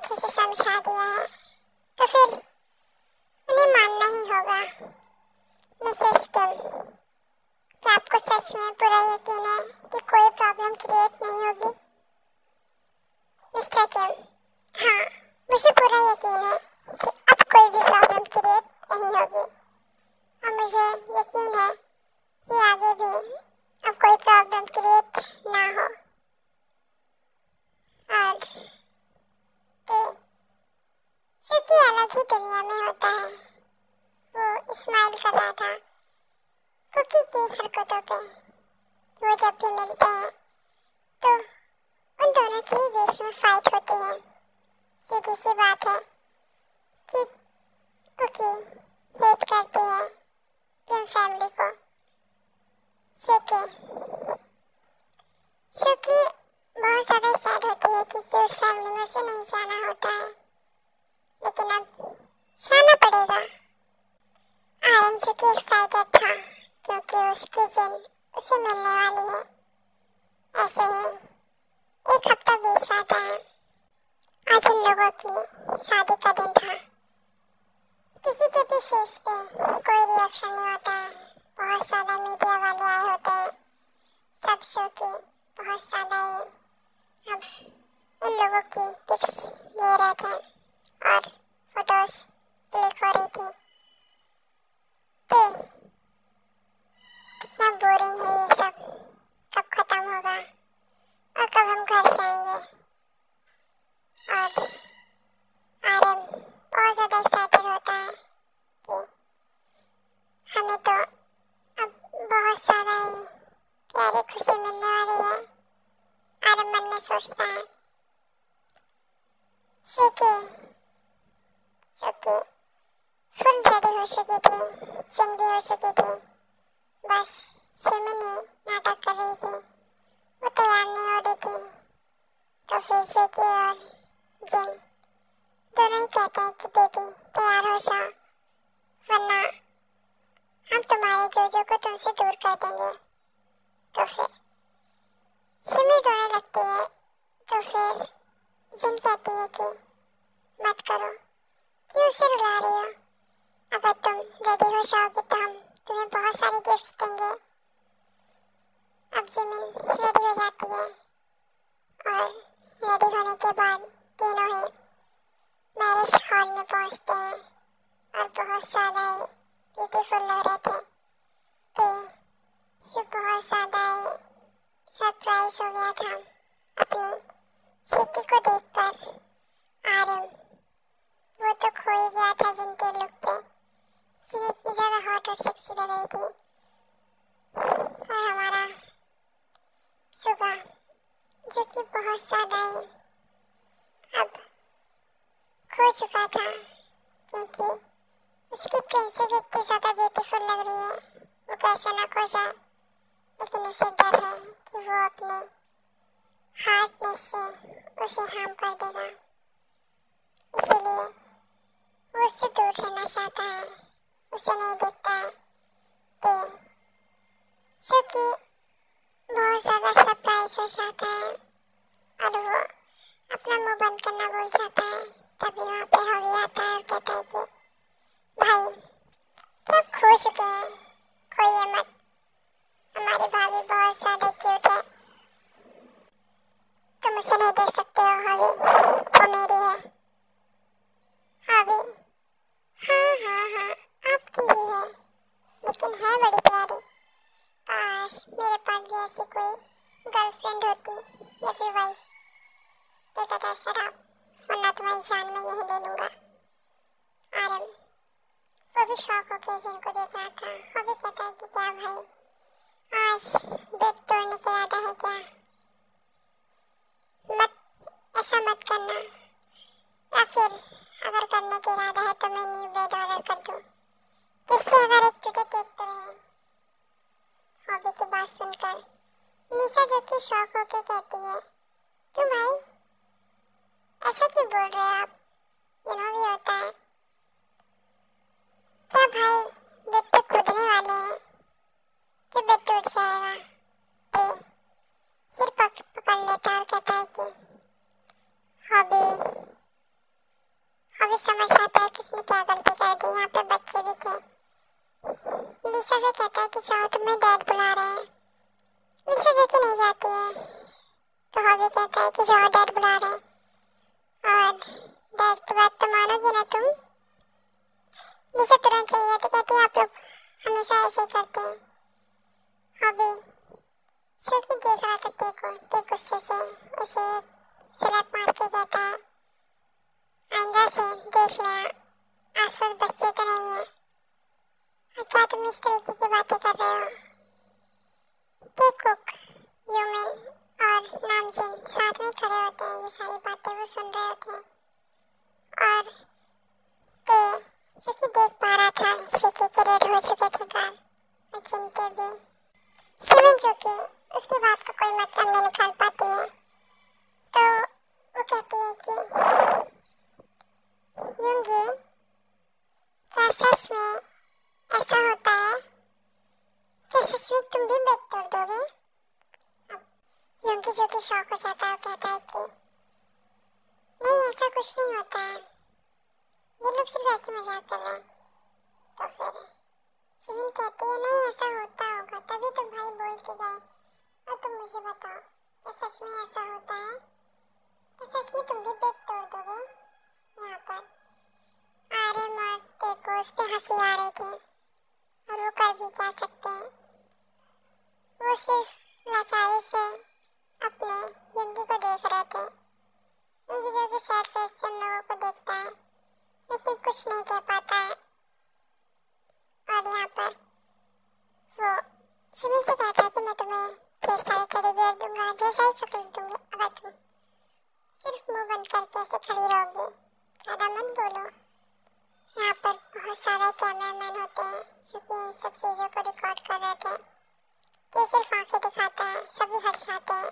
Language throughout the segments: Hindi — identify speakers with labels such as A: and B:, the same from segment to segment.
A: अच्छे से समझा दिया है तो फिर उन्हें मानना ही होगा। मिसेस किम, क्या आपको सच में पूरा यकीन है कि कोई प्रॉब्लम क्रिएट नहीं होगी? मिस्टर किम, हाँ, मुझे पूरा यकीन है कि अब कोई भी प्रॉब्लम क्रिएट नहीं होगी और मुझे यकीन है कि आगे भी अब कोई प्रॉब्लम क्रिएट ना हो। और क्योंकि अलग ही दुनिया में होता है, वो स्माइल कर रहा था कुकी की हरकतों पे। वो जब भी मिलते हैं तो उन दोनों की बीच में फाइट होती है। सीधी सी बात है कि कुकी हेट करती है किम फैमिली को। शुकी बहुत ज़्यादा सैड होती है क्योंकि उस फैमिली में उसे नहीं जाना होता है, लेकिन अब जाना पड़ेगा। आर्यन शुकी एक्साइटेड था क्योंकि उसकी जिन उसे मिलने वाली है। ऐसे ही एक हफ्ता बीत जाता है। आज इन लोगों की शादी का दिन था। किसी के भी फेस पे कोई रिएक्शन नहीं होता है। बहुत ज़्यादा मीडिया वाले आए होते हैं। सब शो की बहुत ज़्यादा ही अब इन लोगों की पिक्स ले रहे थे और फोटोज क्लिक हो रही थी। कितना बोरिंग है ये सब, कब खत्म होगा और कब हम घर जाएंगे। और आर्यन बहुत ज़्यादा एक्साइटेड होता है कि हमें तो अब बहुत ज़्यादा ही प्यारी खुशी मिलने वाली है। आर्यन मन में सोचता है। शुकी फुल रेडी हो चुकी थी, जिन भी हो चुकी थी, बस शिमिनी नाटक कर रही थी, वो तैयार नहीं हो रही थी। तो फिर शुकी और जिन दोनों ही कहते हैं कि बेबी तैयार हो जाओ, वरना हम तुम्हारे जोजो को तुमसे दूर कर देंगे। तो फिर शिमी रोने लगती है। तो फिर जिन कहती है कि मत करो, क्यों उसे रुला रही हो? अगर तुम रेडी हो जाओगे तो हम तुम्हें बहुत सारे गिफ्ट्स देंगे। अब जिमिन रेडी हो जाती है और रेडी होने के बाद तीनों ही मैरिज हॉल में पहुंचते हैं और बहुत ज़्यादा ही ब्यूटीफुल लग रहे थे। शुभ बहुत ज़्यादा ही सरप्राइज हो गया था अपनी शिकी को देखकर। आर्यन वो तो खो ही गया था जिनके लुक पे, जिन्हें इतनी ज़्यादा हॉट और सेक्सी लग रही थी। और हमारा सुगा जो कि बहुत ज़्यादा ही अब खो चुका था क्योंकि उसकी प्रिंसेस इतनी ज़्यादा ब्यूटीफुल लग रही है, वो कैसे ना खो जाए। लेकिन उसे डर है कि वो अपने हार्डनेस से उसे हार्म कर देगा, इसीलिए वो उससे दूर रहना चाहता है, उसे नहीं देखता है। जो कि बहुत ज़्यादा सरप्राइज हो जाता है और वो अपना मुंह बंद करना भूल जाता है। तभी वहाँ पे हवी आता है और कहता है कि भाई क्या आप खो चुके हैं? खोइए मत, हमारी भाभी बहुत ज़्यादा क्यूट है, तुम उसे नहीं देख सकते हो हवी, वो मेरी है। हवी, हाँ, आपकी ही है, लेकिन है बड़ी प्यारी। काश मेरे पास भी ऐसी कोई गर्लफ्रेंड होती या फिर वाइफ। देखा था शराब, वरना तुम्हारी जान में यही ले लूँगा। आर्यन वो भी शौक होके जिनको देख रहा था। वो भी कहता है कि क्या भाई आज बेट तोड़ने का इरादा है क्या? मत, ऐसा मत करना, या फिर अगर करने का इरादा है तो मैं न्यू बेड ऑर्डर कर दूँ, जिससे अगर एक टूटे देख तो रहे। हॉबी की बात सुनकर निशा जो कि शौक होके कहती है, क्यों भाई ऐसा क्यों बोल रहे हो आप? भी होता है क्या भाई? बेड पे कूदने वाले हैं कि बेड टूट जाएगा? सिर पकड़ लेता है और कहता है कि हॉबी से कहता है कि जाओ, तुम्हें डैड बुला रहे हैं। लिसा जो कि नहीं जाती है, तो हॉबी कहता है कि जाओ, डैड बुला रहे हैं। और डैड की बात तो मानोगी ना तुम? लिसा तुरंत चली जाती, कहती है आप लोग हमेशा ऐसे ही करते हैं। हॉबी जो कि देख रहा था ते गुस्से से उसे स्लैप मार के कहता है, आइंदा से देख लेना, आसपास बच्चे तो नहीं है। और क्या तुम इस तरीके की बातें कर रहे हो? ते कुक, यूमिन और नामजिन साथ में खड़े होते हैं, ये सारी बातें वो सुन रहे होते हैं। और ते जो कि देख पा रहा था शिकी के रेड हो चुके थे गाल, और जिनके भी। शिमिन जो कि उसकी बात का कोई मतलब नहीं निकाल पाती है, तो वो कहती है कि यूंगी, क्या सच में ऐसा होता है? क्या सच में तुम भी बेड तोड़ दोगे? यूंगी जो कि शॉक हो जाता है, वो कहता है कि नहीं, ऐसा कुछ नहीं होता है, ये लोग सिर्फ ऐसे मजाक कर रहे हैं। तो फिर शिमिन कहती है नहीं, ऐसा होता होगा, तभी तो भाई बोल के गए। और तुम मुझे बताओ, क्या सच में ऐसा होता है? क्या सच में तुम भी बेड तोड़ दोगे? यहाँ पर आर्यन और तेको उस पे हंसी आ रही थी, और वो कर भी क्या सकते हैं। वो सिर्फ लाचारी से अपने युंगी को देख रहे थे। युंगी जो कि सैड फेस से उन लोगों को देखता है, लेकिन कुछ नहीं कह पाता है। और यहाँ पर वो शिमिन से कहता है कि मैं तुम्हें ढेर सारे टेडी बियर दूंगा, ढेर सारी चॉकलेट दूंगी, अगर तुम सिर्फ मुंह बंद करके ऐसे खड़ी रहोगी, ज़्यादा मत बोलो। यहाँ पर बहुत सारे कैमरामैन होते हैं जो कि इन सब चीज़ों को रिकॉर्ड कर रहे थे। तो सिर्फ आंखें दिखाता है, सभी हर्षाते हैं,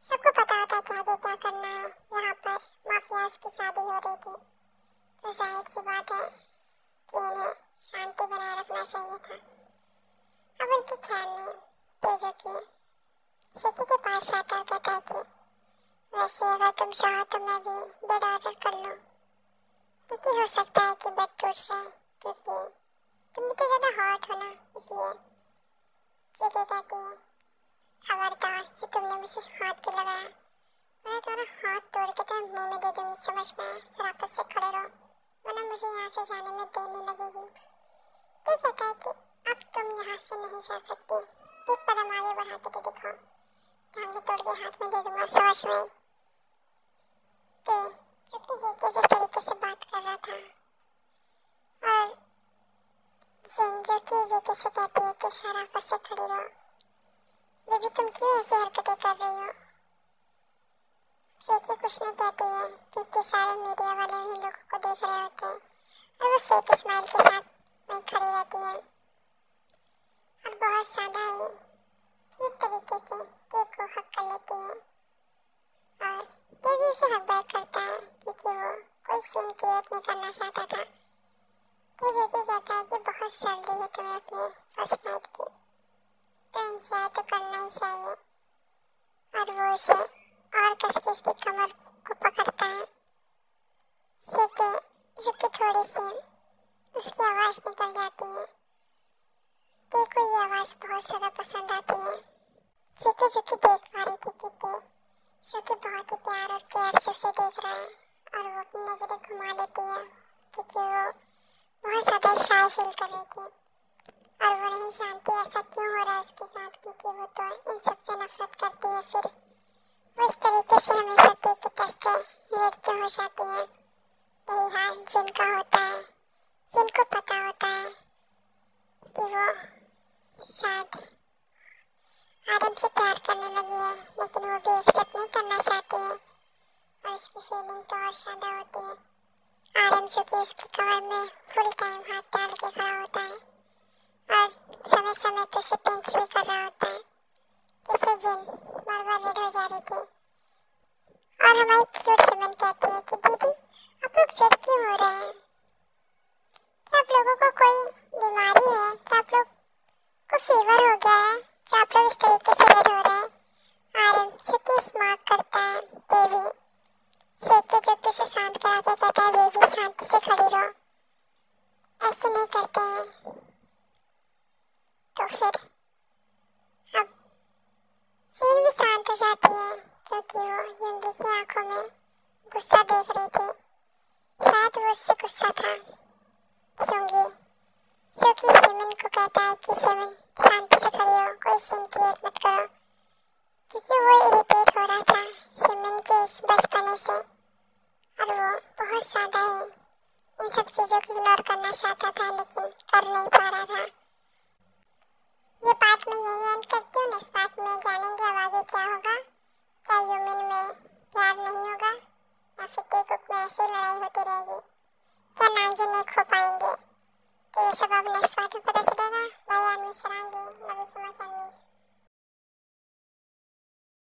A: सबको पता होता है कि आगे क्या करना है। यहाँ पर माफियाज की शादी हो रही थी, तो जाहिर सी बात है कि इन्हें शांति बनाए रखना चाहिए था। अब उनकी ख्याल नहीं, तेजो की शिकी के पास जाता और कहता है कि वैसे अगर तुम चाहो तो मैं भी बेड ऑर्डर कर लूँ, क्योंकि हो सकता है कि बेड टूट जाए, क्योंकि तुम भी तो ज़्यादा हॉट हो ना, इसलिए। शिकी कहती है खबरदार जो तुमने मुझे हाथ पे लगाया, मैं तुम्हारा हाथ तोड़ के तुम्हें मुंह में दे दूंगी, समझ में? शराफत से खड़े रहो, वरना मुझे यहाँ से जाने में देर नहीं लगेगी। ते कहता है कि अब तुम यहाँ से नहीं जा सकती, एक कदम आगे बढ़ाते तो दिखाओ, टांगे तोड़ के हाथ में दे दूंगा, समझ में? ते जो कि जेके से तरीके से बात कर रहा था, और जिन जो कि जेके से कहती है कि शराफत से खड़ी रहो। बेबी तुम क्यों ऐसी हरकतें कर रही हो? जेके कुछ नहीं कहती है, क्योंकि सारे मीडिया वाले उन्हीं लोगों को देख रहे होते हैं, और वो फेक स्माइल के साथ वहीं खड़ी रहती है, और बहुत ज़्यादा ही क्यूट तरीके से ते को हक कर लेती है। और ते भी उसे हक बैक करता है, क्योंकि वो कोई सीन क्रिएट नहीं करना चाहता था। ते जो कि कहता है कि बहुत जल्दी है तुम्हें अपनी फर्स्ट नाइट की, तो एंजॉय तो करना ही चाहिए। और वो उसे और कस के उसकी कमर को पकड़ता है। शिकी जो कि थोड़ी सी उसकी आवाज़ निकल जाती है, ते को ये आवाज़ बहुत ज़्यादा पसंद आती है। शिकी जो कि देख पा रही थी कि ते जो कि बहुत ही प्यार और केयर से उसे देख रहा है, और वो अपनी नज़रें घुमा लेती है, क्योंकि वो बहुत ज़्यादा शाय फील कर रही थी, और वो नहीं जानती ऐसा क्यों हो रहा है उसके साथ, क्योंकि वो तो इन सब से नफरत करती है। फिर वो इस तरीके से हमेशा ते के टच से रिलेट क्यों हो जाती है? यही हाल जिनका होता है, जिनको पता होता है कि वो शायद आदम से प्यार करने लगी है, लेकिन वो भी एक्सेप्ट नहीं करना चाहती है, और उसकी फीलिंग तो और ज़्यादा होती है। आदम जो कि उसकी कमर में फुल टाइम हाथ डाल के खड़ा होता है, और समय समय पे उसे पिंच भी कर रहा होता है, जिससे जिन बार-बार रेड हो जा रही थी। और हमारी क्यूट शिमिन कहती है कि दीदी आप लोग रेड क्यों हो रहे हैं? क्या आप लोगों को कोई बीमारी है? क्या आप लोग को फीवर हो गया है जो आप लोग इस तरीके से रेड हो रहे हैं? आर्यन छुट्टी स्मार्ट करता है, देवी शेके चुप्पी से शांत करा के कहता है बेबी शांति से खड़ी रहो, ऐसे नहीं करते हैं। वो उससे गुस्सा था क्योंकि शोकी शिमिन को कहता है कि शिमिन शांति से खड़ी हो, कोई सीन क्रिएट मत करो, क्योंकि वो इरिटेट हो रहा था शिमिन के इस बचपने से और वो बहुत ज़्यादा ही इन सब चीज़ों को इग्नोर करना चाहता था लेकिन कर नहीं पा रहा था। ये पार्ट में यही एंड करती हूँ। नेक्स्ट पार्ट में जानेंगे अब आगे क्या होगा। क्या यूमिन में प्यार नहीं होगा या फिर टेकुक में ऐसी लड़ाई होती रहेगी, क्या नामजून एक हो पाएंगे, तो ये सब अब नेक्स्ट पार्ट में पता चलेगा। Bye, Anmi Sarangi, love you so much अनमी।